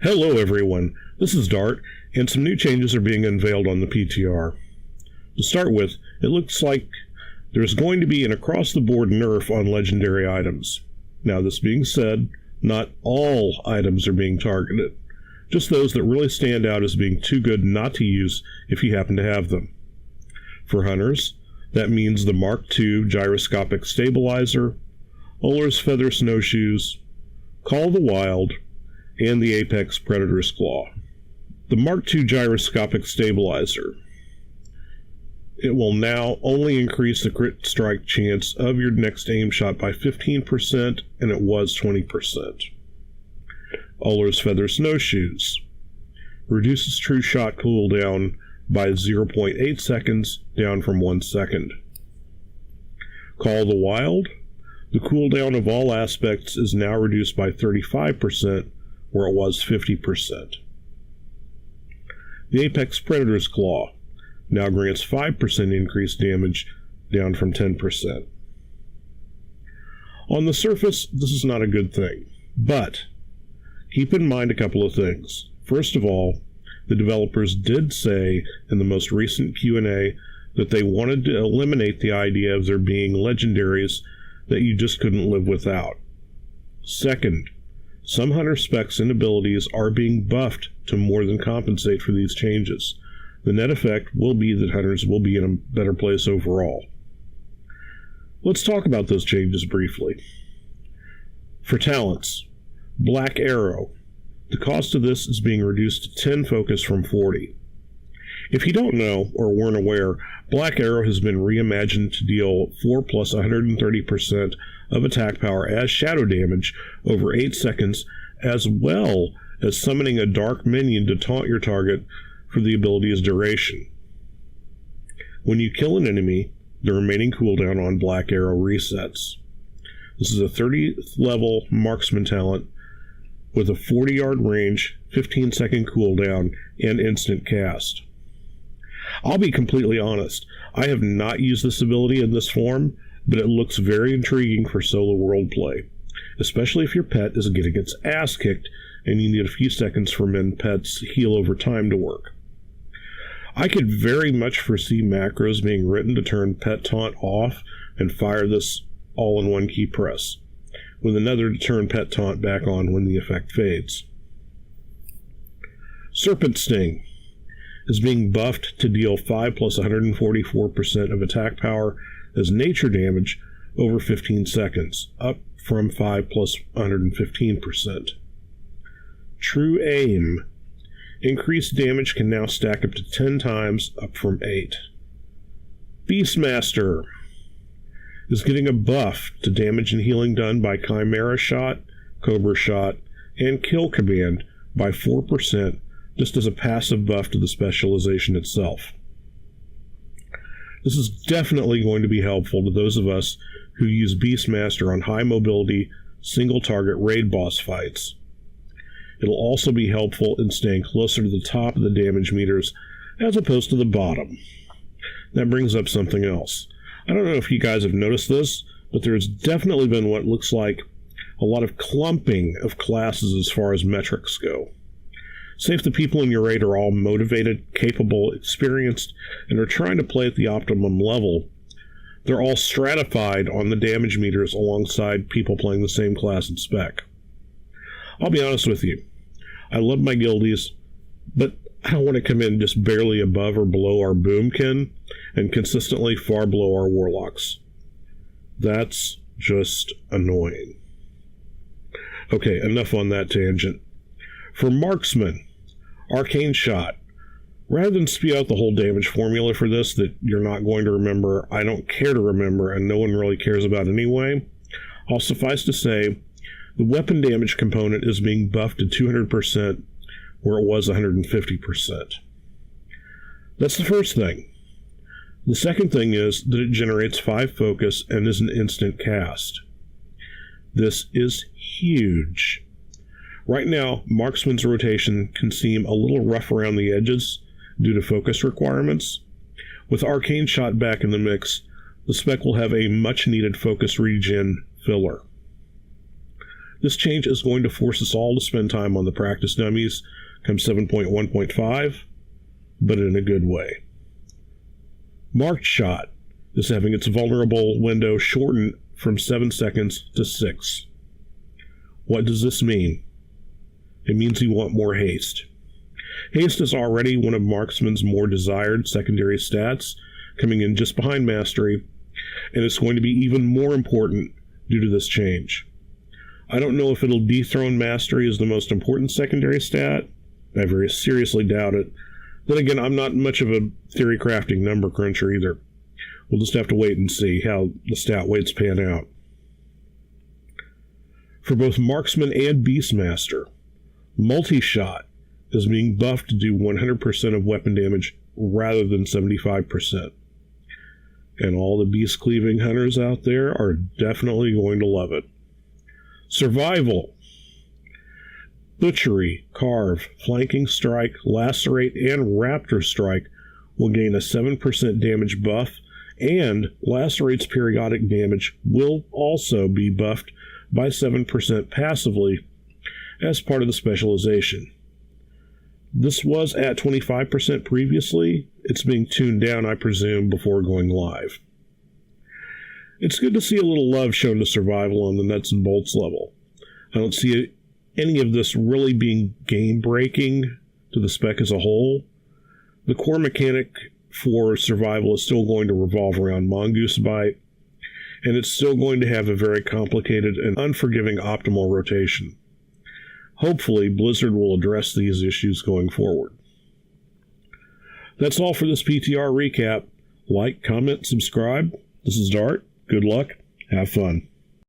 Hello everyone, this is Dartt, and some new changes are being unveiled on the PTR. To start with, it looks like there's going to be an across-the-board nerf on legendary items. Now, this being said, not all items are being targeted, just those that really stand out as being too good not to use if you happen to have them. For hunters, that means the Mark II gyroscopic stabilizer, Uller's feather snowshoes, Call of the Wild, and the Apex Predator's Claw. The Mark II gyroscopic stabilizer. It will now only increase the crit strike chance of your next aim shot by 15%, and it was 20%. Uller's feather snowshoes. Reduces true shot cooldown by 0.8 seconds, down from 1 second. Call of the Wild. The cooldown of all aspects is now reduced by 35%, where it was 50%. The Apex Predator's Claw now grants 5% increased damage, down from 10%. On the surface, this is not a good thing, but keep in mind a couple of things. First of all, the developers did say in the most recent Q&A that they wanted to eliminate the idea of there being legendaries that you just couldn't live without. Second, some hunter specs and abilities are being buffed to more than compensate for these changes. The net effect will be that hunters will be in a better place overall. Let's talk about those changes briefly. For talents, Black Arrow. The cost of this is being reduced to 10 focus from 40. If you don't know or weren't aware, Black Arrow has been reimagined to deal 4 plus 130% of attack power as shadow damage over 8 seconds, as well as summoning a dark minion to taunt your target for the ability's duration. When you kill an enemy, the remaining cooldown on Black Arrow resets. This is a 30th level Marksman talent with a 40-yard range, 15-second cooldown, and instant cast. I'll be completely honest, I have not used this ability in this form, but it looks very intriguing for solo world play, especially if your pet is getting its ass kicked and you need a few seconds for men pets heal over time to work. I could very much foresee macros being written to turn pet taunt off and fire this all in one key press, with another to turn pet taunt back on when the effect fades. Serpent Sting is being buffed to deal 5 plus 144% of attack power as nature damage over 15 seconds, up from 5 plus 115%. True Aim. Increased damage can now stack up to 10 times, up from 8. Beastmaster is getting a buff to damage and healing done by Chimera Shot, Cobra Shot, and Kill Command by 4%, just as a passive buff to the specialization itself. This is definitely going to be helpful to those of us who use Beastmaster on high mobility, single target raid boss fights. It'll also be helpful in staying closer to the top of the damage meters as opposed to the bottom. That brings up something else. I don't know if you guys have noticed this, but there's definitely been what looks like a lot of clumping of classes as far as metrics go. Say if the people in your raid are all motivated, capable, experienced, and are trying to play at the optimum level, they're all stratified on the damage meters alongside people playing the same class and spec. I'll be honest with you, I love my guildies, but I don't want to come in just barely above or below our boomkin and consistently far below our warlocks. That's just annoying. Okay, enough on that tangent. For Marksman, Arcane Shot. Rather than spew out the whole damage formula for this that you're not going to remember, I don't care to remember, and no one really cares about anyway, I'll suffice to say the weapon damage component is being buffed to 200% where it was 150%. That's the first thing. The second thing is that it generates 5 focus and is an instant cast. This is huge. Right now, Marksman's rotation can seem a little rough around the edges due to focus requirements. With Arcane Shot back in the mix, the spec will have a much-needed focus regen filler. This change is going to force us all to spend time on the practice dummies come 7.1.5, but in a good way. Marked shot is having its vulnerable window shortened from 7 seconds to 6. What does this mean? It means you want more haste. Haste is already one of Marksman's more desired secondary stats, coming in just behind mastery, and it's going to be even more important due to this change. I don't know if it'll dethrone mastery as the most important secondary stat. I very seriously doubt it. Then again, I'm not much of a theory crafting number cruncher either. We'll just have to wait and see how the stat weights pan out. For both Marksman and Beastmaster, multi-shot is being buffed to do 100% of weapon damage rather than 75%. And all the beast-cleaving hunters out there are definitely going to love it. Survival. Butchery, Carve, Flanking Strike, Lacerate, and Raptor Strike will gain a 7% damage buff, and Lacerate's periodic damage will also be buffed by 7% passively as part of the specialization. This was at 25% previously. It's being tuned down, I presume, before going live. It's good to see a little love shown to survival on the nuts and bolts level. I don't see any of this really being game-breaking to the spec as a whole. The core mechanic for survival is still going to revolve around Mongoose Bite, and it's still going to have a very complicated and unforgiving optimal rotation. Hopefully, Blizzard will address these issues going forward. That's all for this PTR recap. Like, comment, subscribe. This is Dartt. Good luck. Have fun.